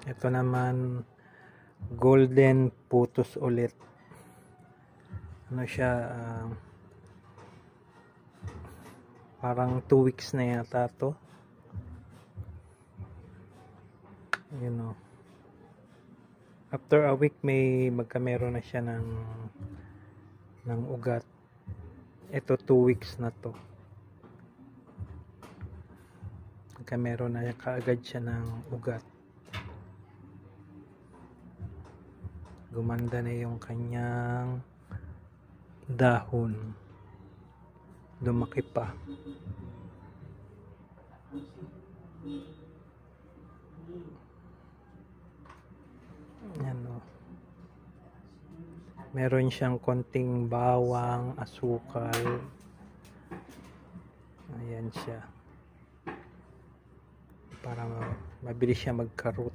Ito naman, golden putos ulit. Ano siya, parang 2 weeks na yata to. Yun o. After a week meron na siya ng ugat. Ito 2 weeks na to. Meron na kaagad siya ng ugat. Gumanda na yung kanyang dahon. Lumaki pa. Yan o. Meron siyang konting bawang, asukal. Ayan siya. Para mabilis siya magka-root.